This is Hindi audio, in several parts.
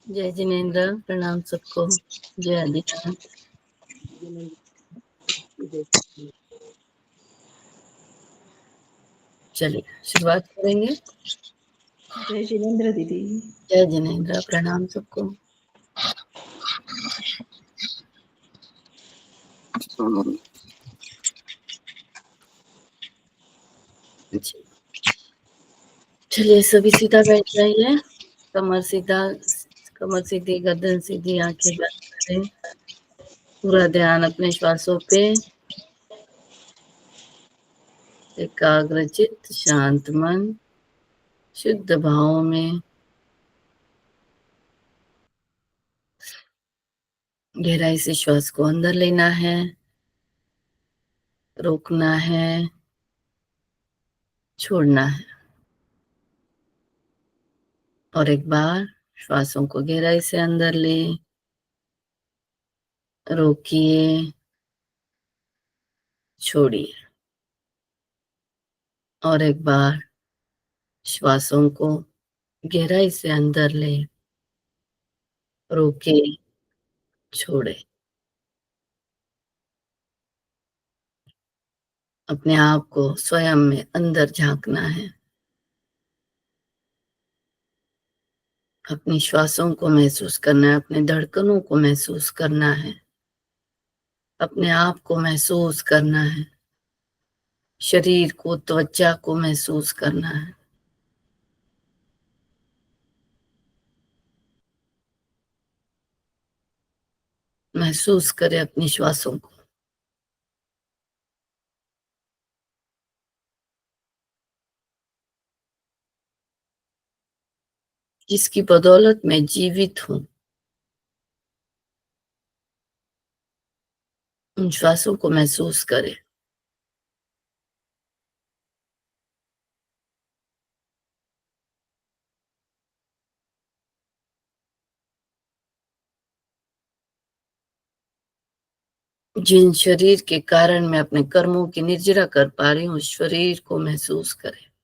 जय जिनेन्द्र, प्रणाम सबको। जय आदिनाथ। चलिए शुरुआत करेंगे। जय जिनेन्द्र दीदी। जय जिनेन्द्र, प्रणाम सबको। चलिए सभी सीधा बैठ जाइए। कमर सीधा, कमर सीधी, गर्दन सीधी, आंखें बंद करें। पूरा ध्यान अपने श्वासों पे। एकाग्र चित्त, शांत मन, शुद्ध भाव में गहराई से श्वास को अंदर लेना है, रोकना है, छोड़ना है। और एक बार श्वासों को गहराई से अंदर ले, रोकिए, छोड़िए। और एक बार श्वासों को गहराई से अंदर ले, रोके, छोड़े। अपने आप को स्वयं में अंदर झांकना है। अपनी श्वासों को महसूस करना है, अपने धड़कनों को महसूस करना है, अपने आप को महसूस करना है, शरीर को, त्वचा को महसूस करना है। महसूस करें अपनी श्वासों को। जिसकी बदौलत मैं जीवित हूं, उन श्वासों को महसूस करें। जिन शरीर के कारण मैं अपने कर्मों की निर्जरा कर पा रही हूँ, उस शरीर को महसूस करें।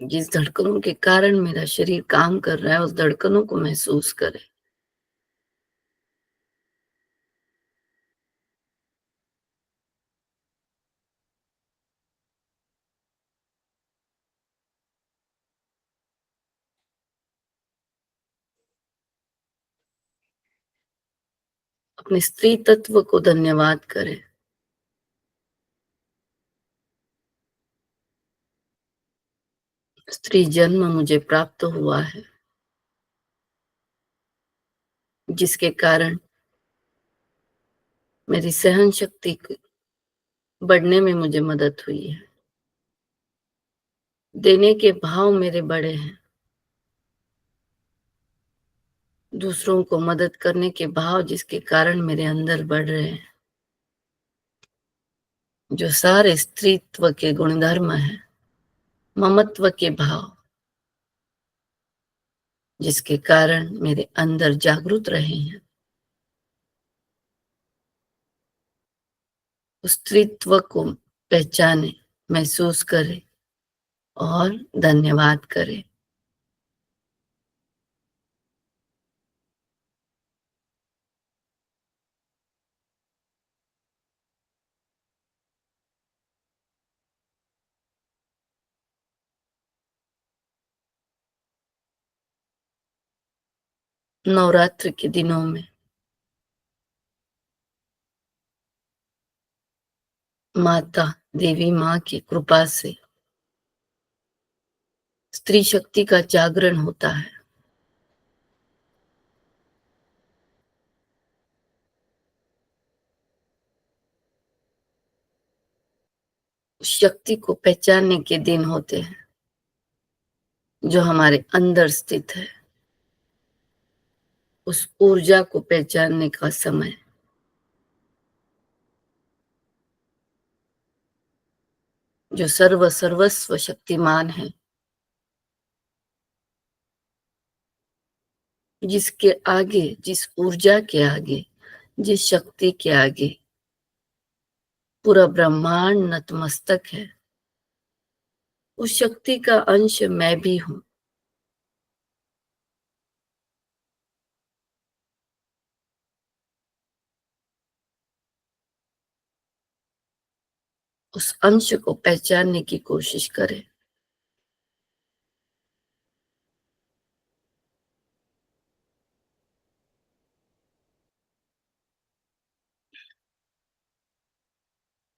जिस धड़कनों के कारण मेरा शरीर काम कर रहा है, उस धड़कनों को महसूस करें। अपने स्त्री तत्व को धन्यवाद करें। स्त्री जन्म मुझे प्राप्त हुआ है, जिसके कारण मेरी सहन शक्ति बढ़ने में मुझे मदद हुई है। देने के भाव मेरे बड़े हैं, दूसरों को मदद करने के भाव जिसके कारण मेरे अंदर बढ़ रहे हैं। जो सारे स्त्रीत्व के गुणधर्म हैं, ममत्व के भाव जिसके कारण मेरे अंदर जागृत रहे हैं, उस स्त्रीत्व को पहचाने, महसूस करें और धन्यवाद करें। नवरात्र के दिनों में माता देवी माँ की कृपा से स्त्री शक्ति का जागरण होता है। उस शक्ति को पहचानने के दिन होते हैं, जो हमारे अंदर स्थित है। उस ऊर्जा को पहचानने का समय, जो सर्वस्व शक्तिमान है। जिसके आगे, जिस ऊर्जा के आगे, जिस शक्ति के आगे पूरा ब्रह्मांड नतमस्तक है, उस शक्ति का अंश मैं भी हूं। उस अंश को पहचानने की कोशिश करें।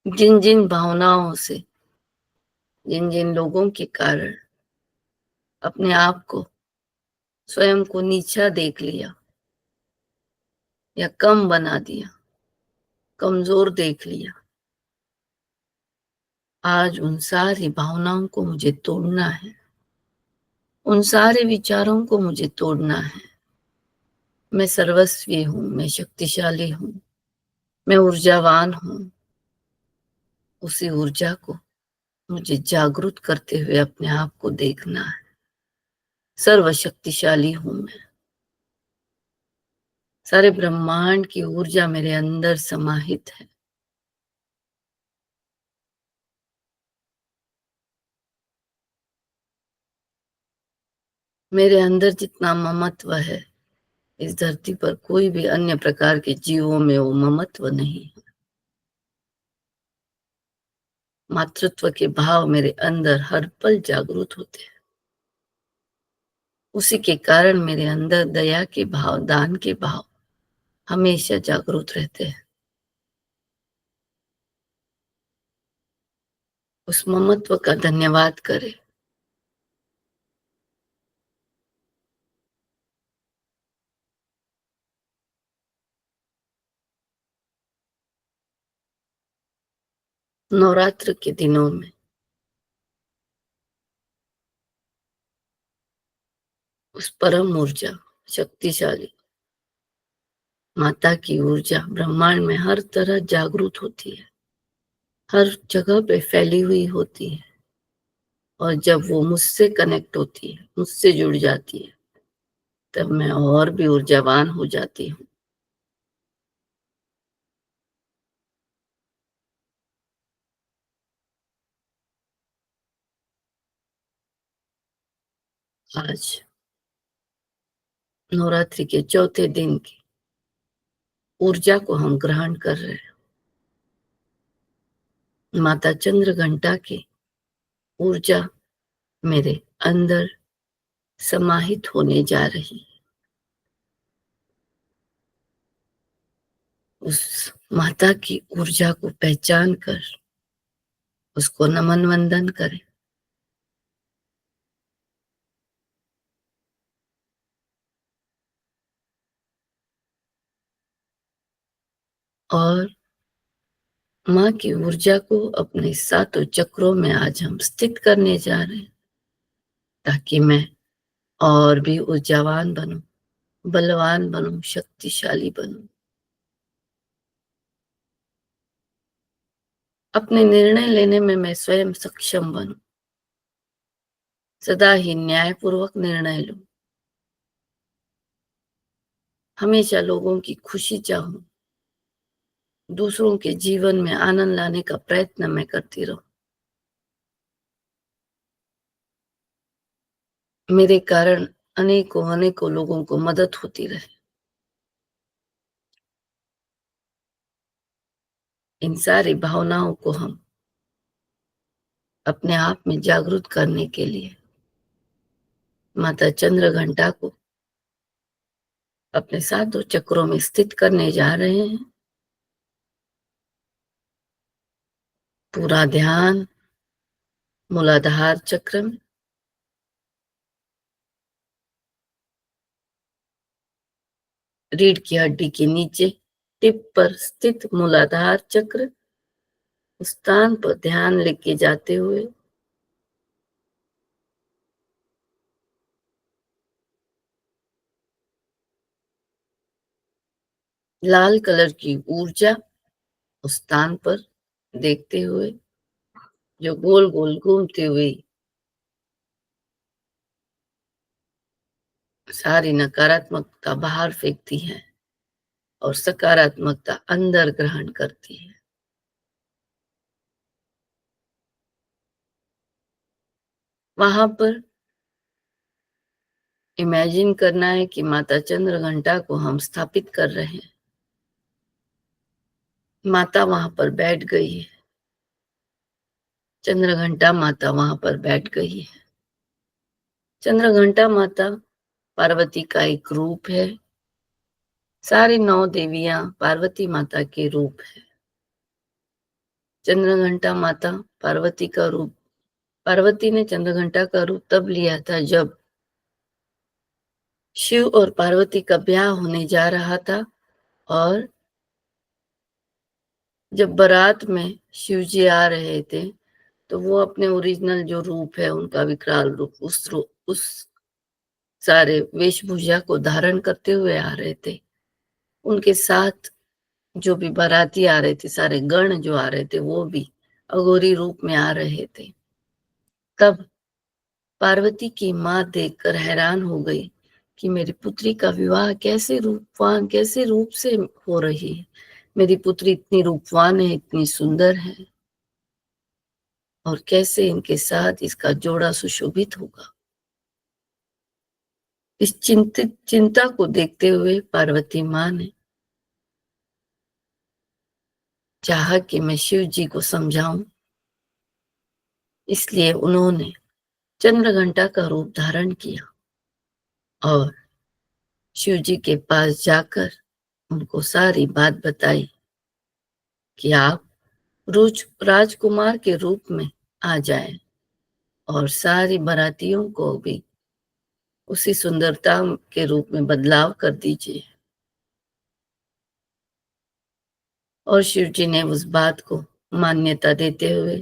जिन जिन भावनाओं से, जिन जिन लोगों के कारण अपने आप को, स्वयं को नीचा देख लिया या कम बना दिया, कमजोर देख लिया, आज उन सारी भावनाओं को मुझे तोड़ना है। उन सारे विचारों को मुझे तोड़ना है। मैं सर्वस्वी हूं, मैं शक्तिशाली हूं, मैं ऊर्जावान हूं। उसी ऊर्जा को मुझे जागृत करते हुए अपने आप को देखना है। सर्वशक्तिशाली हूं मैं। सारे ब्रह्मांड की ऊर्जा मेरे अंदर समाहित है। मेरे अंदर जितना ममत्व है, इस धरती पर कोई भी अन्य प्रकार के जीवों में वो ममत्व नहीं है। मातृत्व के भाव मेरे अंदर हर पल जागृत होते हैं। उसी के कारण मेरे अंदर दया के भाव, दान के भाव हमेशा जागृत रहते हैं। उस ममत्व का धन्यवाद करें। नवरात्र के दिनों में उस परम ऊर्जा, शक्तिशाली माता की ऊर्जा ब्रह्मांड में हर तरह जागृत होती है, हर जगह पे फैली हुई होती है। और जब वो मुझसे कनेक्ट होती है, मुझसे जुड़ जाती है, तब मैं और भी ऊर्जावान हो जाती हूँ। आज नवरात्रि के चौथे दिन की ऊर्जा को हम ग्रहण कर रहे हैं। माता चंद्र घंटा की ऊर्जा मेरे अंदर समाहित होने जा रही है। उस माता की ऊर्जा को पहचान कर उसको नमन वंदन करें। और माँ की ऊर्जा को अपने सातों चक्रों में आज हम स्थित करने जा रहे हैं, ताकि मैं और भी ऊर्जावान बनूं, बलवान बनूं, शक्तिशाली बनूं। अपने निर्णय लेने में मैं स्वयं सक्षम बनूं, सदा ही न्यायपूर्वक निर्णय लूं, हमेशा लोगों की खुशी चाहूं, दूसरों के जीवन में आनंद लाने का प्रयत्न मैं करती रहूं। मेरे कारण अनेकों अनेकों लोगों को मदद होती रहे। इन सारी भावनाओं को हम अपने आप में जागृत करने के लिए माता चंद्र घंटा को अपने सातों चक्रों में स्थित करने जा रहे हैं। पूरा ध्यान मूलाधार चक्र में, रीढ़ की हड्डी के नीचे टिप पर स्थित मूलाधार चक्र, उस स्थान पर ध्यान लेके जाते हुए लाल कलर की ऊर्जा उस स्थान पर देखते हुए, जो गोल गोल घूमते हुए सारी नकारात्मकता बाहर फेंकती है और सकारात्मकता अंदर ग्रहण करती है। वहां पर इमेजिन करना है कि माता चंद्रघंटा को हम स्थापित कर रहे हैं। माता वहां पर बैठ गई है। चंद्रघंटा माता वहां पर बैठ गई है। चंद्रघंटा माता पार्वती का एक रूप है। सारी 9 देवियां पार्वती माता के रूप है। चंद्रघंटा माता पार्वती का रूप, पार्वती ने चंद्रघंटा का रूप तब लिया था जब शिव और पार्वती का ब्याह होने जा रहा था, और जब बारात में शिव जी आ रहे थे तो वो अपने ओरिजिनल जो रूप है उनका विकराल रूप, उस सारे वेशभूषा को धारण करते हुए आ रहे थे। उनके साथ जो भी बाराती आ रहे थे, सारे गण जो आ रहे थे, वो भी अघोरी रूप में आ रहे थे। तब पार्वती की माँ देखकर हैरान हो गई कि मेरी पुत्री का विवाह कैसे रूपवान, कैसे रूप से हो रही है। मेरी पुत्री इतनी रूपवान है, इतनी सुंदर है, और कैसे इनके साथ इसका जोड़ा सुशोभित होगा। इस चिंता को देखते हुए पार्वती माँ ने चाहा कि मैं शिव जी को समझाऊं, इसलिए उन्होंने चंद्रघंटा का रूप धारण किया और शिव जी के पास जाकर उनको सारी बात बताई कि आप राजकुमार के रूप में आ जाएं और सारी बारातियों को भी उसी सुंदरता के रूप में बदलाव कर दीजिए। और शिव जी ने उस बात को मान्यता देते हुए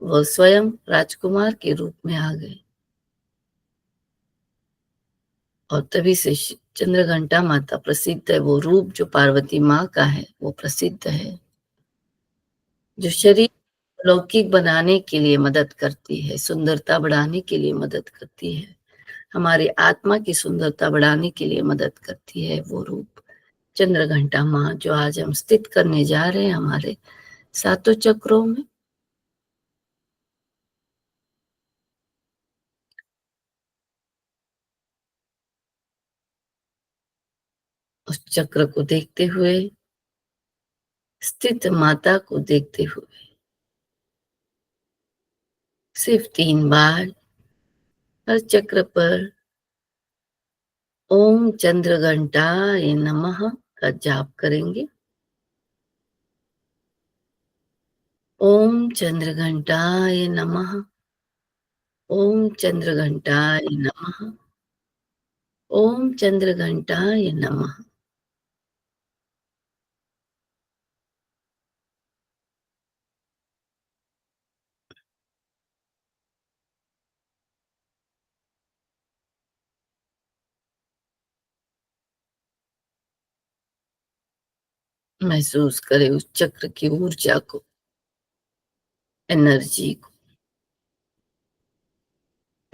वो स्वयं राजकुमार के रूप में आ गए। और तभी से चंद्रघंटा माता प्रसिद्ध है। वो रूप जो पार्वती माँ का है वो प्रसिद्ध है, जो शरीर लौकिक बनाने के लिए मदद करती है, सुंदरता बढ़ाने के लिए मदद करती है, हमारी आत्मा की सुंदरता बढ़ाने के लिए मदद करती है। वो रूप चंद्रघंटा माँ जो आज हम स्थित करने जा रहे हैं हमारे सातों चक्रों में। उस चक्र को देखते हुए, स्थित माता को देखते हुए, सिर्फ 3 बार हर चक्र पर ओम चंद्रघंटाय नमः का जाप करेंगे। ओम चंद्रघंटाय नमः। ओम चंद्रघंटाय नमः। ओम चंद्रघंटाय नमः। महसूस करें उस चक्र की ऊर्जा को, एनर्जी को,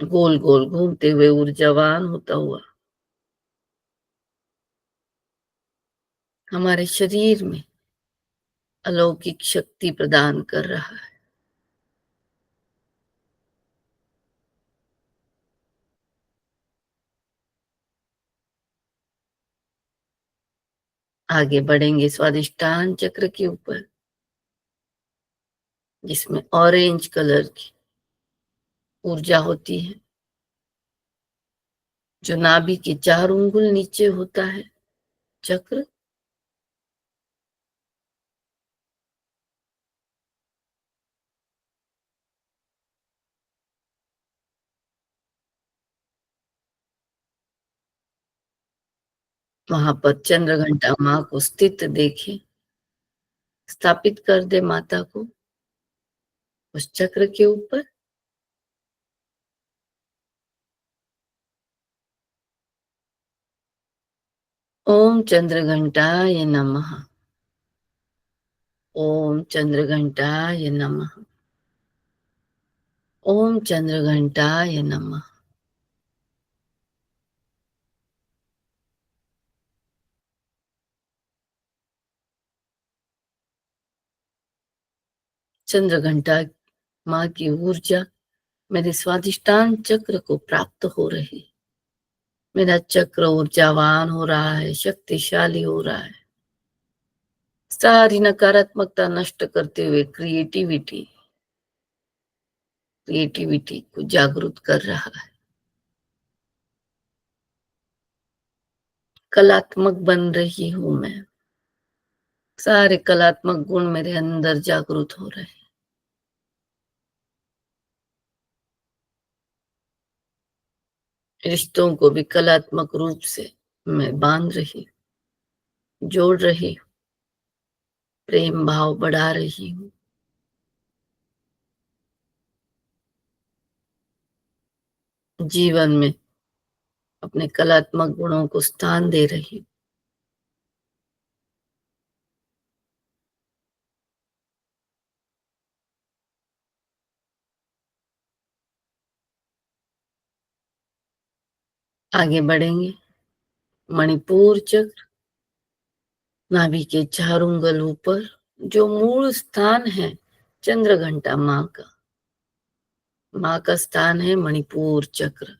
गोल गोल घूमते हुए ऊर्जावान होता हुआ हमारे शरीर में अलौकिक शक्ति प्रदान कर रहा है। आगे बढ़ेंगे स्वादिष्टान चक्र के ऊपर, जिसमें ऑरेंज कलर की ऊर्जा होती है, जो नाभि के 4 उंगल नीचे होता है चक्र। वहां पर चंद्रघंटा माँ को स्थित देखे, स्थापित कर दे माता को उस चक्र के ऊपर। ओम चंद्रघंटाय नमः। ओम चंद्रघंटाय नमः। ओम चंद्रघंटाय नमः। चंद्र घंटा माँ की ऊर्जा मेरे स्वादिष्टान चक्र को प्राप्त हो रही है। मेरा चक्र ऊर्जावान हो रहा है, शक्तिशाली हो रहा है। सारी नकारात्मकता नष्ट करते हुए क्रिएटिविटी को जागरूक कर रहा है। कलात्मक बन रही हूं मैं। सारे कलात्मक गुण मेरे अंदर जागृत हो रहे हैं। रिश्तों को भी कलात्मक रूप से मैं बांध रही, जोड़ रही हूँ, प्रेम भाव बढ़ा रही हूँ। जीवन में अपने कलात्मक गुणों को स्थान दे रही हूँ। आगे बढ़ेंगे। मणिपुर चक्र नाभि के 4 उंगल ऊपर, जो मूल स्थान है चंद्र घंटा माँ का स्थान है मणिपुर चक्र।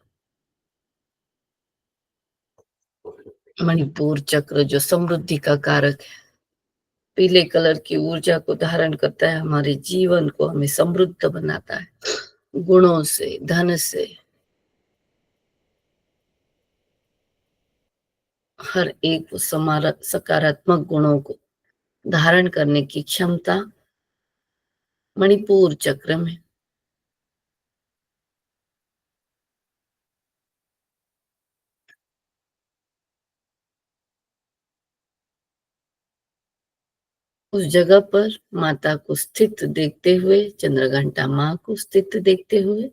मणिपुर चक्र जो समृद्धि का कारक है, पीले कलर की ऊर्जा को धारण करता है, हमारे जीवन को हमें समृद्ध बनाता है, गुणों से, धन से। हर एक सकारात्मक गुणों को धारण करने की क्षमता मणिपुर चक्र में। उस जगह पर माता को स्थित देखते हुए, चंद्रघंटा माँ को स्थित देखते हुए,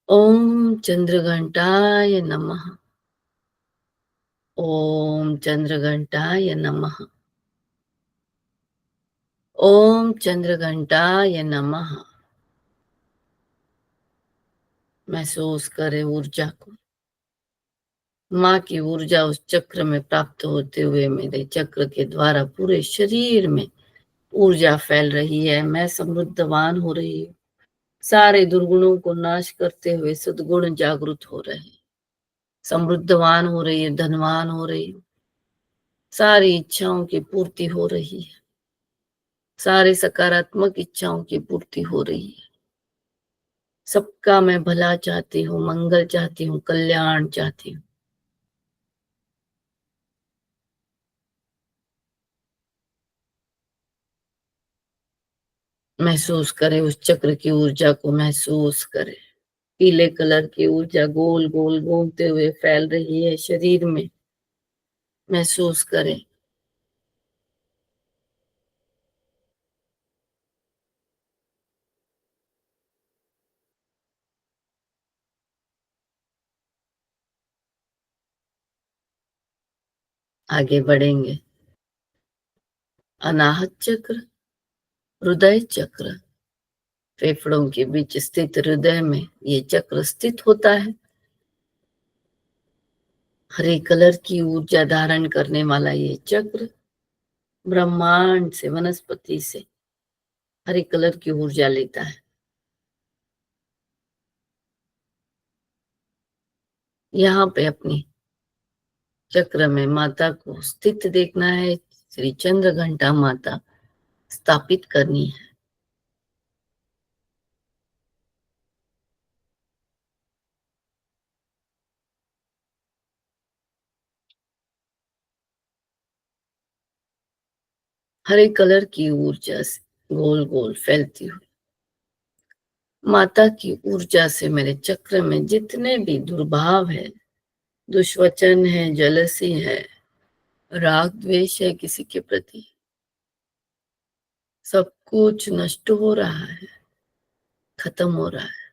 ओम चंद्रघंटाय नमः। ओम चंद्रघंटाय नमः। ओम चंद्रघंटाय नमः। महसूस करें ऊर्जा को। माँ की ऊर्जा उस चक्र में प्राप्त होते हुए मेरे चक्र के द्वारा पूरे शरीर में ऊर्जा फैल रही है। मैं समृद्धवान हो रही हूँ। सारे दुर्गुणों को नाश करते हुए सद्गुण जागृत हो रहे हैं। समृद्धवान हो रही है, धनवान हो रही हूँ। सारी इच्छाओं की पूर्ति हो रही है। सारे सकारात्मक इच्छाओं की पूर्ति हो रही है। सबका मैं भला चाहती हूँ, मंगल चाहती हूँ, कल्याण चाहती हूँ। महसूस करें उस चक्र की ऊर्जा को, महसूस करें। पीले कलर की ऊर्जा गोल गोल घूमते हुए फैल रही है शरीर में। महसूस करें। आगे बढ़ेंगे। अनाहत चक्र, हृदय चक्र, फेफड़ों के बीच स्थित हृदय में ये चक्र स्थित होता है। हरे कलर की ऊर्जा धारण करने वाला ये चक्र ब्रह्मांड से, वनस्पति से हरे कलर की ऊर्जा लेता है। यहाँ पे अपनी चक्र में माता को स्थित देखना है। श्री चंद्र घंटा माता स्थापित करनी है। हरे कलर की ऊर्जा से गोल गोल फैलती हुई माता की ऊर्जा से मेरे चक्र में जितने भी दुर्भाव है, दुष्वचन है, जलसी है, राग द्वेष है किसी के प्रति, सब कुछ नष्ट हो रहा है, खत्म हो रहा है।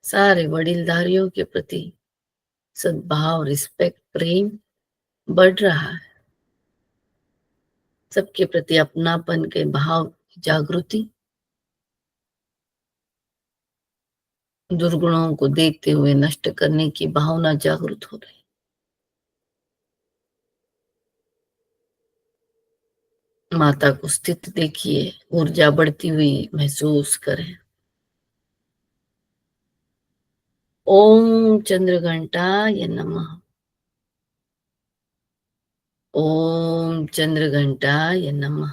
सारे वडीलधारियों के प्रति सद्भाव, रिस्पेक्ट, प्रेम बढ़ रहा है। सबके प्रति अपनापन के भाव, जागृति, दुर्गुणों को देखते हुए नष्ट करने की भावना जागृत हो रही। माता को स्थित देखिए, ऊर्जा बढ़ती हुई महसूस करें। ओम चंद्रघंटाय नमः। ओम चंद्रघंटाय नमः।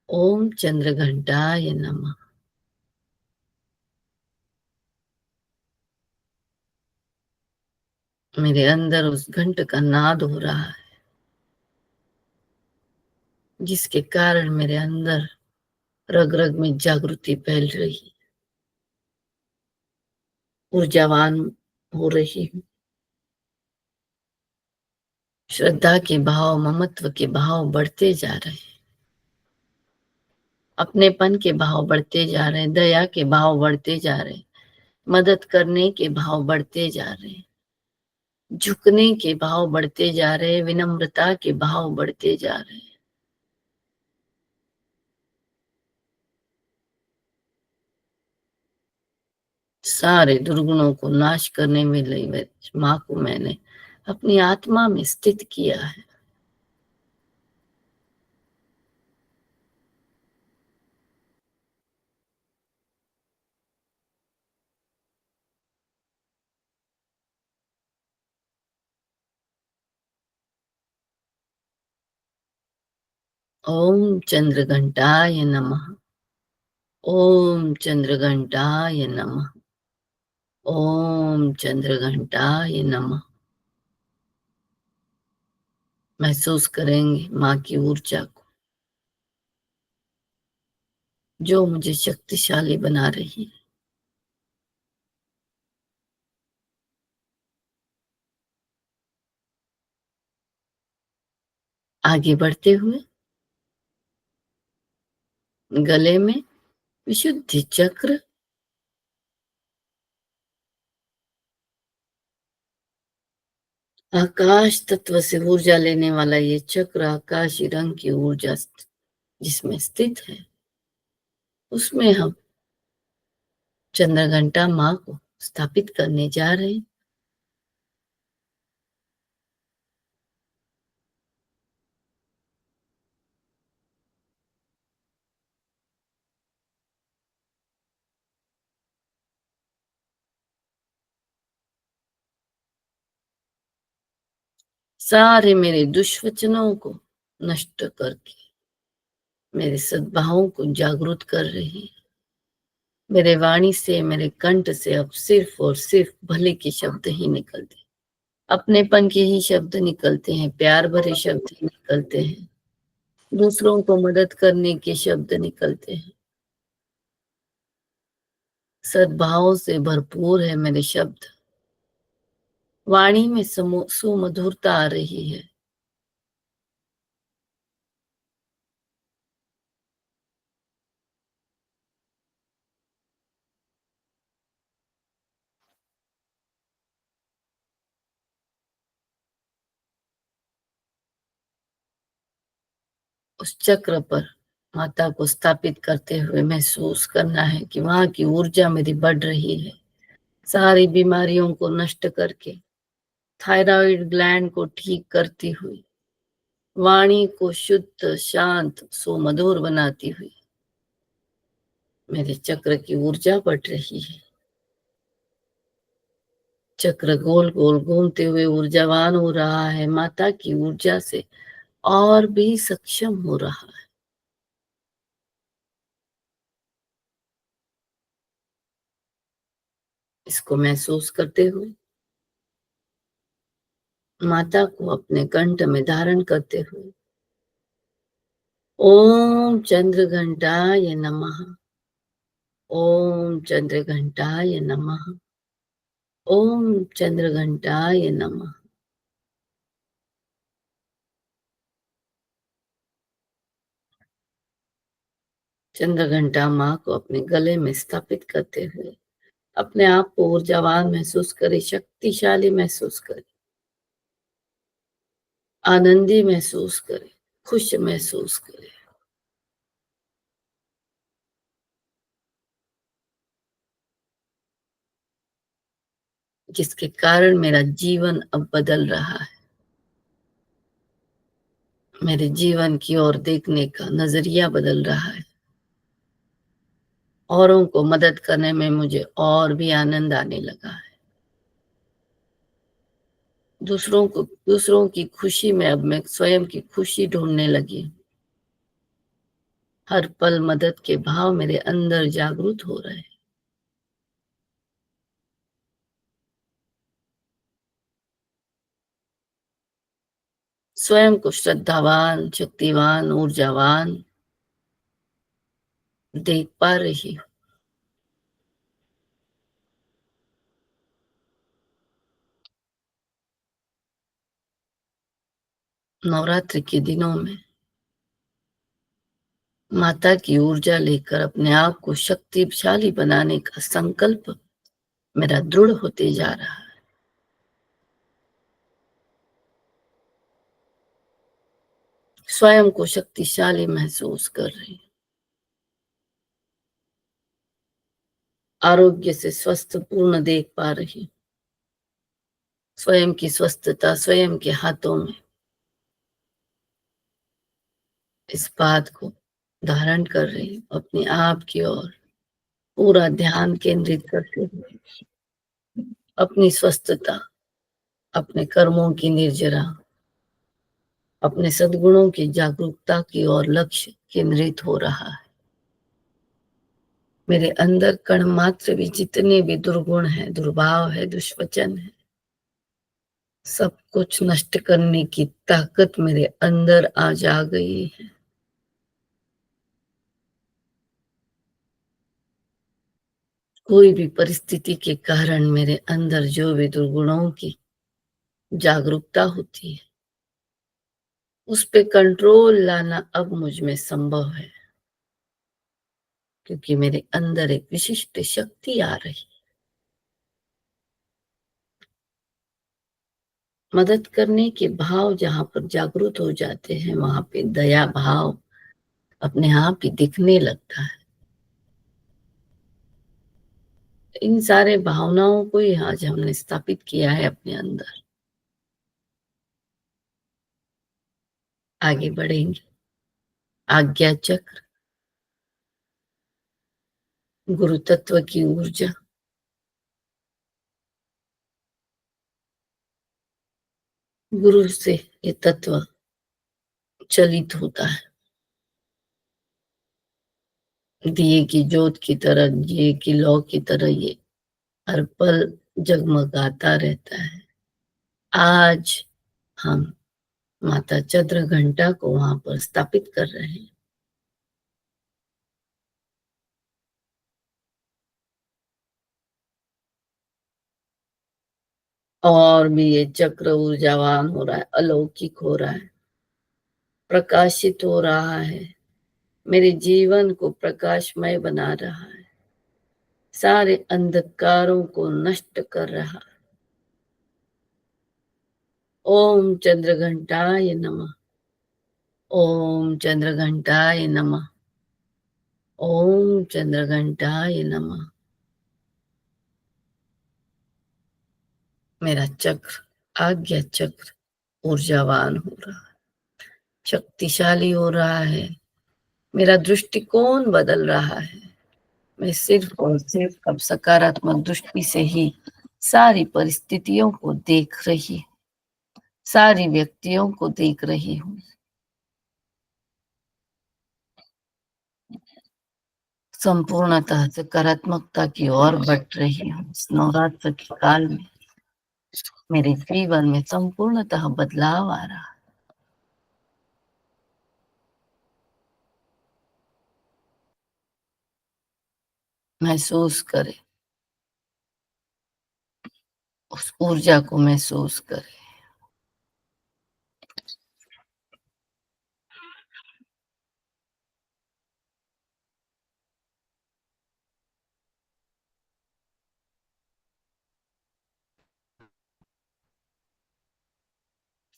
ओम चंद्रघंटाय नमः। मेरे अंदर उस घंट का नाद हो रहा है, जिसके कारण मेरे अंदर रग रग में जागृति फैल रही है, ऊर्जावान हो रही हूँ। श्रद्धा के भाव, ममत्व के भाव बढ़ते जा रहे हैं, अपनेपन के भाव बढ़ते जा रहे हैं, दया के भाव बढ़ते जा रहे हैं, मदद करने के भाव बढ़ते जा रहे हैं, झुकने के भाव बढ़ते जा रहे हैं, विनम्रता के भाव बढ़ते जा रहे हैं। सारे दुर्गुणों को नाश करने में लई माँ को मैंने अपनी आत्मा में स्थित किया है। ओम चंद्रघंटाय नमः। ओम चंद्रघंटाय नमः। ओम चंद्रघंटाय नमः। महसूस करेंगे माँ की ऊर्जा को, जो मुझे शक्तिशाली बना रही है। आगे बढ़ते हुए गले में विशुद्धि चक्र, आकाश तत्व से ऊर्जा लेने वाला ये चक्र आकाशी रंग की ऊर्जा जिसमें स्थित है, उसमें हम चंद्रघंटा माँ को स्थापित करने जा रहे हैं। सारे मेरे दुष्वचनों को नष्ट करके मेरे सद्भावों को जागृत कर रही है। मेरे वाणी से, मेरे कंठ से अब सिर्फ और सिर्फ भले के शब्द ही निकलते हैं, अपनेपन के ही शब्द निकलते हैं, प्यार भरे शब्द ही निकलते हैं, दूसरों को मदद करने के शब्द निकलते हैं। सद्भाव से भरपूर है मेरे शब्द, वाणी में सुमधुरता आ रही है। उस चक्र पर माता को स्थापित करते हुए महसूस करना है कि वहां की ऊर्जा मेरी बढ़ रही है, सारी बीमारियों को नष्ट करके, थायराइड ग्लैंड को ठीक करती हुई, वाणी को शुद्ध, शांत, सुमधुर बनाती हुई मेरे चक्र की ऊर्जा बढ़ रही है। चक्र गोल गोल घूमते हुए ऊर्जावान हो रहा है, माता की ऊर्जा से और भी सक्षम हो रहा है। इसको महसूस करते हुए माता को अपने कंठ में धारण करते हुए ओम चंद्रघंटाय नमः। ओम चंद्रघंटाय नमः। ओम चंद्रघंटाय नमः। चंद्रघंटा माँ को अपने गले में स्थापित करते हुए अपने आप को ऊर्जावान महसूस करे, शक्तिशाली महसूस करे, आनंदी महसूस करे, खुश महसूस करे, जिसके कारण मेरा जीवन अब बदल रहा है। मेरे जीवन की ओर देखने का नजरिया बदल रहा है। औरों को मदद करने में मुझे और भी आनंद आने लगा है। दूसरों की खुशी में अब मैं स्वयं की खुशी ढूंढने लगी हूँ। हर पल मदद के भाव मेरे अंदर जागृत हो रहे हैं। स्वयं को श्रद्धावान, शक्तिवान, ऊर्जावान देख पा रही हूँ। नवरात्रि के दिनों में माता की ऊर्जा लेकर अपने आप को शक्तिशाली बनाने का संकल्प मेरा दृढ़ होते जा रहा है। स्वयं को शक्तिशाली महसूस कर रही हूँ। आरोग्य से स्वस्थ पूर्ण देख पा रही हूँ। स्वयं की स्वस्थता स्वयं के हाथों में। इस बात को धारण कर रही हूँ अपने आप की ओर पूरा ध्यान केंद्रित करते हुए। अपनी स्वस्थता, अपने कर्मों की निर्जरा, अपने सद्गुणों की जागरूकता की ओर लक्ष्य केंद्रित हो रहा है। मेरे अंदर कण मात्र भी जितने भी दुर्गुण है, दुर्भाव है, दुष्वचन है, सब कुछ नष्ट करने की ताकत मेरे अंदर आ जा गई है। कोई भी परिस्थिति के कारण मेरे अंदर जो भी दुर्गुणों की जागरूकता होती है, उस पे कंट्रोल लाना अब मुझ में संभव है, क्योंकि मेरे अंदर एक विशिष्ट शक्ति आ रही है। मदद करने के भाव जहां पर जागृत हो जाते हैं, वहां पे दया भाव अपने आप ही दिखने लगता है। इन सारे भावनाओं को ही आज हमने स्थापित किया है अपने अंदर। आगे बढ़ेंगे। आज्ञा चक्र, गुरु तत्व की ऊर्जा, गुरु से ये तत्व चलित होता है। दिए की ज्योत की तरह, दिए की लौ की तरह ये हर पल जगमगाता रहता है। आज हम माता चंद्र घंटा को वहां पर स्थापित कर रहे हैं। और भी ये चक्र ऊर्जावान हो रहा है, अलौकिक हो रहा है, प्रकाशित हो रहा है, मेरे जीवन को प्रकाशमय बना रहा है, सारे अंधकारों को नष्ट कर रहा है। ओम चंद्र घंटाय नमः। ओम चंद्र घंटाय नमः। ओम चंद्र घंटाय नमः। मेरा चक्र, आज्ञा चक्र ऊर्जावान हो रहा है, शक्तिशाली हो रहा है। मेरा दृष्टिकोण बदल रहा है। मैं सिर्फ और सिर्फ अब सकारात्मक दृष्टि से ही सारी परिस्थितियों को देख रही, सारी व्यक्तियों को देख रही हूँ। संपूर्णतः सकारात्मकता की ओर बढ़ रही हूँ। इस नवरात्र के काल में मेरे जीवन में संपूर्णतः बदलाव आ रहा है। महसूस करें, उस ऊर्जा को महसूस करें।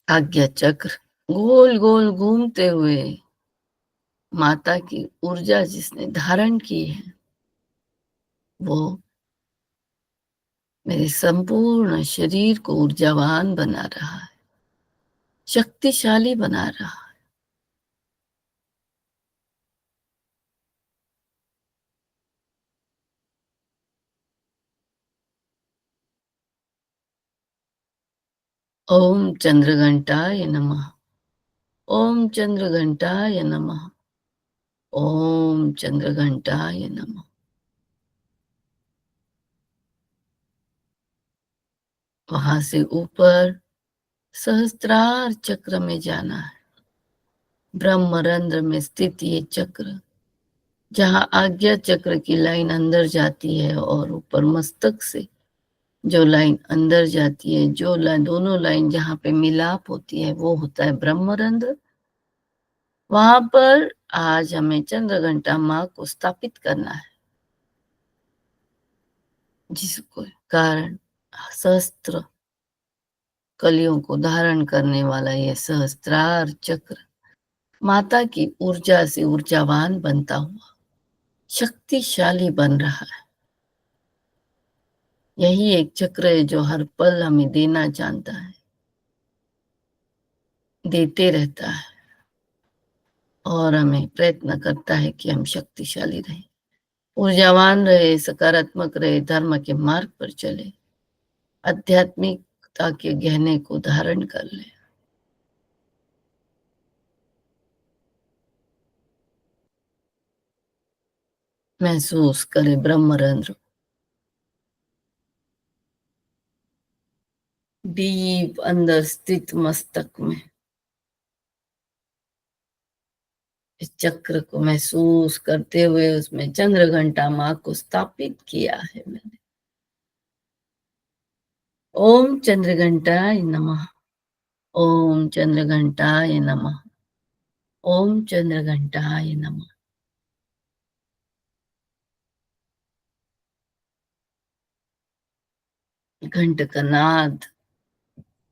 आज्ञा चक्र गोल गोल घूमते हुए माता की ऊर्जा जिसने धारण की है, वो मेरे संपूर्ण शरीर को ऊर्जावान बना रहा है, शक्तिशाली बना रहा है। ओम चंद्रघंटाय नमः। ओम चंद्रघंटाय नमः। ओम चंद्रघंटाय नमः। वहां से ऊपर सहस्त्रार चक्र में जाना है। ब्रह्मरंध्र में स्थित ये चक्र, जहां आज्ञा चक्र की लाइन अंदर जाती है और ऊपर मस्तक से जो लाइन अंदर जाती है, जो लाइन, दोनों लाइन जहां पे मिलाप होती है, वो होता है ब्रह्मरंध्र। वहां पर आज हमें चंद्रघंटा माँ को स्थापित करना है, जिसको कारण सहस्त्र कलियों को धारण करने वाला यह सहस्त्रार चक्र माता की ऊर्जा से ऊर्जावान बनता हुआ शक्तिशाली बन रहा है। यही एक चक्र है जो हर पल हमें देना जानता है, देते रहता है और हमें प्रयत्न करता है कि हम शक्तिशाली रहें, ऊर्जावान रहे, सकारात्मक रहे, धर्म के मार्ग पर चले, आध्यात्मिकता के गहने को धारण कर ले। महसूस करे ब्रह्मरंध्र डीप अंदर स्थित मस्तक में। इस चक्र को महसूस करते हुए उसमें चंद्र घंटा माँ को स्थापित किया है मैंने। ओम चंद्र घंटाय नमः। ओम चंद्र घंटाय नमः। ओम चंद्र घंटाय नमः। घंट का नाद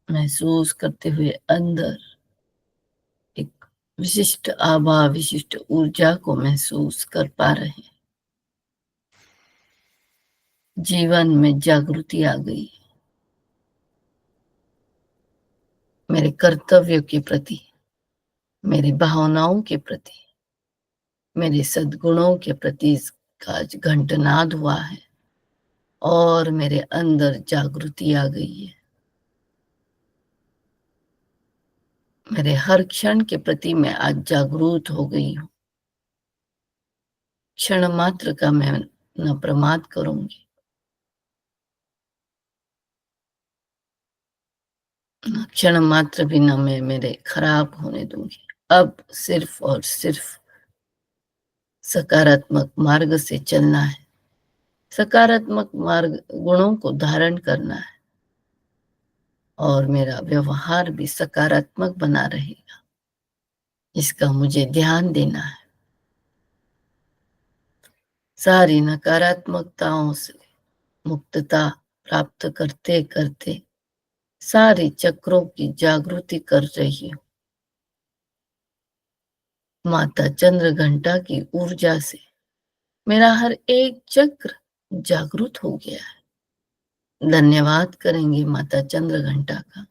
महसूस करते हुए अंदर एक विशिष्ट आभा, विशिष्ट ऊर्जा को महसूस कर पा रहे हैं। जीवन में जागृति आ गई मेरे कर्तव्य के प्रति, मेरी भावनाओं के प्रति, मेरे सद्गुणों के प्रति इसका आज घंटनाद हुआ है और मेरे अंदर जागृति आ गई है। मेरे हर क्षण के प्रति मैं आज जागरूक हो गई हूँ। क्षण मात्र का मैं न प्रमाद करूंगी, न क्षण मात्र भी न मैं मेरे खराब होने दूंगी। अब सिर्फ और सिर्फ सकारात्मक मार्ग से चलना है, सकारात्मक मार्ग गुणों को धारण करना है और मेरा व्यवहार भी सकारात्मक बना रहेगा, इसका मुझे ध्यान देना है। सारी नकारात्मकताओं से मुक्तता प्राप्त करते करते सारे चक्रों की जागृति कर रही हूँ। माता चंद्र घंटा की ऊर्जा से मेरा हर एक चक्र जागृत हो गया है। धन्यवाद करेंगे माता चंद्र घंटा का।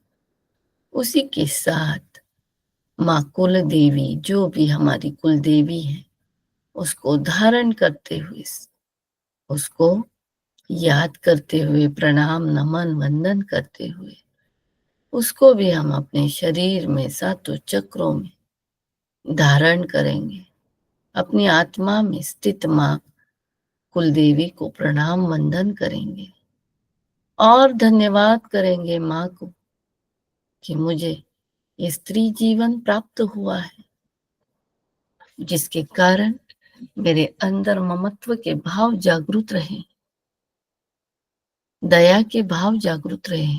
उसी के साथ माँ कुल देवी, जो भी हमारी कुल देवी है, उसको धारण करते हुए, उसको याद करते हुए, प्रणाम नमन वंदन करते हुए, उसको भी हम अपने शरीर में सातों चक्रों में धारण करेंगे। अपनी आत्मा में स्थित माँ कुलदेवी को प्रणाम वंदन करेंगे और धन्यवाद करेंगे माँ को कि मुझे ये स्त्री जीवन प्राप्त हुआ है, जिसके कारण मेरे अंदर ममत्व के भाव जागृत रहे, दया के भाव जागृत रहे,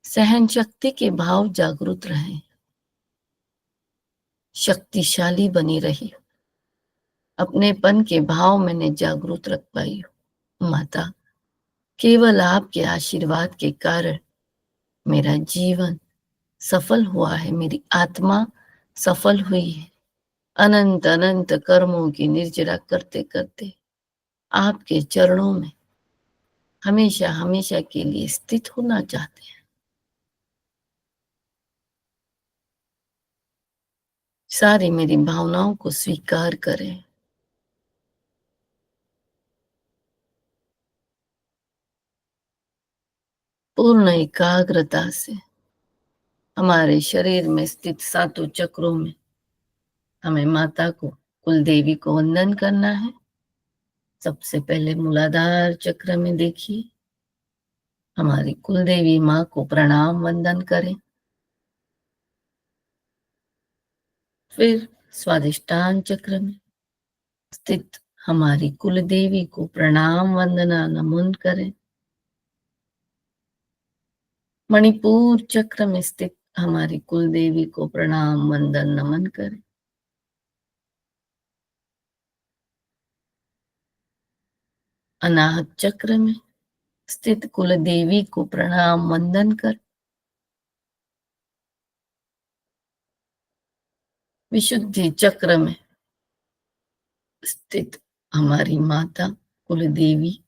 सहन शक्ति के भाव जागृत रहे, शक्तिशाली बनी रही, अपनेपन के भाव मैंने जागृत रख पाई हूँ। माता, केवल आपके आशीर्वाद के कारण मेरा जीवन सफल हुआ है, मेरी आत्मा सफल हुई है। अनंत अनंत कर्मों की निर्जरा करते करते आपके चरणों में हमेशा हमेशा के लिए स्थित होना चाहते हैं। सारी मेरी भावनाओं को स्वीकार करें। पूर्ण एकाग्रता से हमारे शरीर में स्थित सातों चक्रों में हमें माता को, कुल देवी को वंदन करना है। सबसे पहले मूलाधार चक्र में देखिए, हमारी कुल देवी माँ को प्रणाम वंदन करें। फिर स्वादिष्टान चक्र में स्थित हमारी कुल देवी को प्रणाम वंदना नमन करें। मणिपुर चक्र में स्थित हमारी कुल देवी को प्रणाम वंदन नमन करें। अनाहत चक्र में स्थित कुल देवी को प्रणाम वंदन कर। विशुद्धि चक्र में स्थित हमारी माता कुल देवी,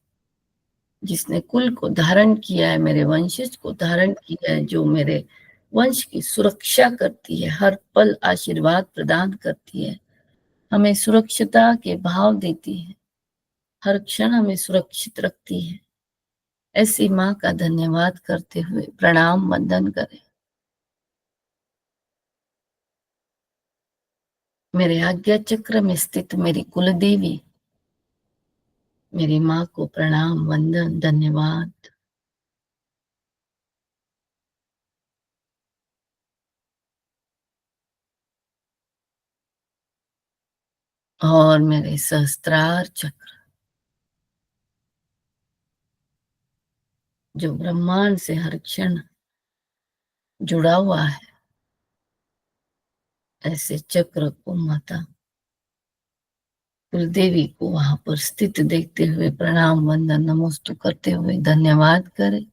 जिसने कुल को धारण किया है, मेरे वंशज को धारण किया है, जो मेरे वंश की सुरक्षा करती है, हर पल आशीर्वाद प्रदान करती है, हमें सुरक्षितता के भाव देती है, हर क्षण हमें सुरक्षित रखती है। ऐसी माँ का धन्यवाद करते हुए प्रणाम वंदन करें। मेरे आज्ञा चक्र में स्थित मेरी कुल देवी, मेरी माँ को प्रणाम वंदन धन्यवाद। और मेरे सहस्त्रार चक्र, जो ब्रह्मांड से हर क्षण जुड़ा हुआ है, ऐसे चक्र को माता कुल देवी को वहां पर स्थित देखते हुए प्रणाम वंदन नमोस्तु करते हुए धन्यवाद करें,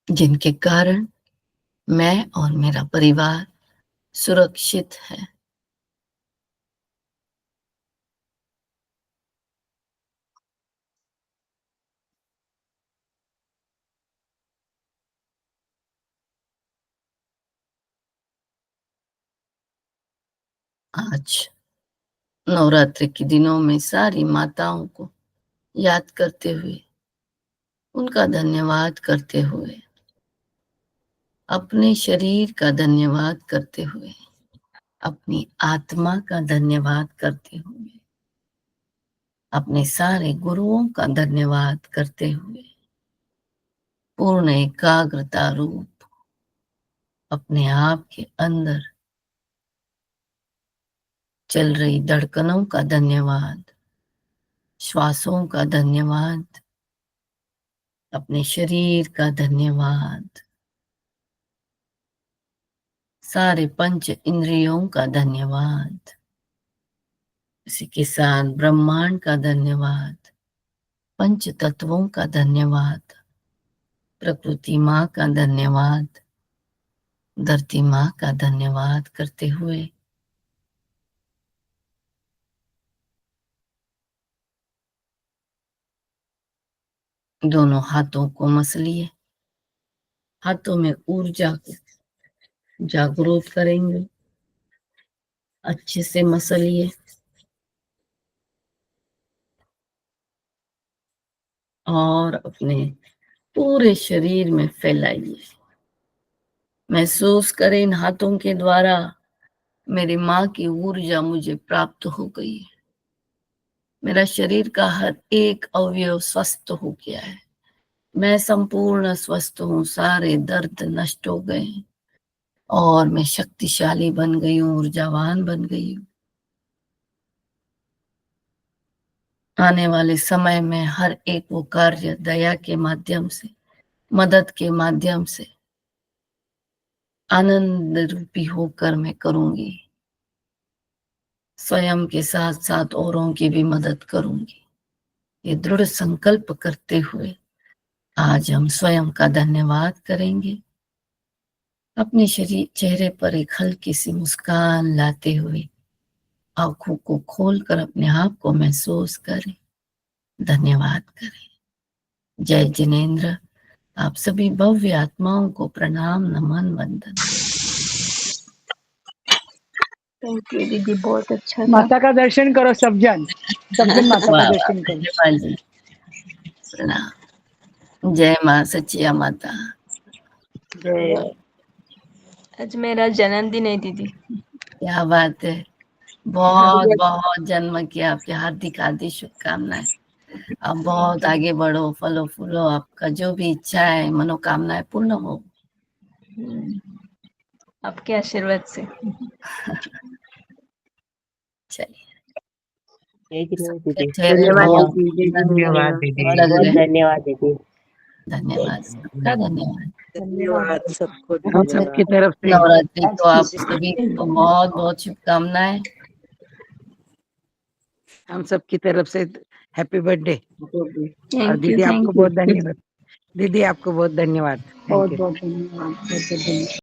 जिनके कारण मैं और मेरा परिवार सुरक्षित है। आज नवरात्रि के दिनों में सारी माताओं को याद करते हुए, उनका धन्यवाद करते हुए, अपने शरीर का धन्यवाद करते हुए, अपनी आत्मा का धन्यवाद करते हुए, अपने सारे गुरुओं का धन्यवाद करते हुए, पूर्ण एकाग्रता रूप अपने आप के अंदर चल रही धड़कनों का धन्यवाद, श्वासों का धन्यवाद, अपने शरीर का धन्यवाद, सारे पंच इंद्रियों का धन्यवाद, इसी के साथ ब्रह्मांड का धन्यवाद, पंच तत्वों का धन्यवाद, प्रकृति माँ का धन्यवाद, धरती माँ का धन्यवाद करते हुए दोनों हाथों को मसलिए, हाथों में ऊर्जा को जागरूक करेंगे, अच्छे से मसलिए और अपने पूरे शरीर में फैलाइए। महसूस करें इन हाथों के द्वारा मेरी माँ की ऊर्जा मुझे प्राप्त हो गई है। मेरा शरीर का हर एक अवयव स्वस्थ हो गया है, मैं संपूर्ण स्वस्थ हूँ, सारे दर्द नष्ट हो गए और मैं शक्तिशाली बन गई हूँ, ऊर्जावान बन गई हूँ। आने वाले समय में हर एक वो कार्य दया के माध्यम से, मदद के माध्यम से आनंद रूपी होकर मैं करूंगी। स्वयं के साथ साथ औरों की भी मदद करूंगी। ये दृढ़ संकल्प करते हुए आज हम स्वयं का धन्यवाद करेंगे। अपने शरीर चेहरे पर एक हल्की सी मुस्कान लाते हुए आंखों को खोलकर अपने आप को महसूस करें, धन्यवाद करें। जय जिनेंद्र। आप सभी भव्य आत्माओं को प्रणाम नमन वंदन। थैंक यू दीदी, बहुत अच्छा था। माता का दर्शन करो सब जन माता का वाह, दर्शन करो। धन्यवाद जी, प्रणाम। जय माँ सचिया माता। जय आज मेरा जन्मदिन है दीदी। क्या बात है, बहुत बहुत जन्म की आपकी हार्दिक हार्दिक शुभकामनाएं। आप बहुत आगे बढ़ो, फलो फूलो, आपका जो भी इच्छा है मनोकामनाएं पूर्ण हो। आपके आशीर्वाद से। चलिए, जय जिनेन्द्र दीदी। चेहरे धन्यवाद बहुत दीदी। जय धन्यवाद जिनेन्द्र। दीदी। बहुत लग बहुत रहे हैं। धन्यवाद दीदी। धन्यवाद, सबका धन्यवाद। धन्यवाद सबको हम सबकी धन्यवाद। तरफ से नवरात्रि को आप सभी को बहुत बहुत शुभकामनाएं। हम सबकी तरफ से हैप्पी बर्थडे। और थैंक यू, दीदी थैंक आपको यू। बहुत धन्यवाद। दीदी आपको बहुत धन्यवाद। Thank you. बहुत धन्यवाद।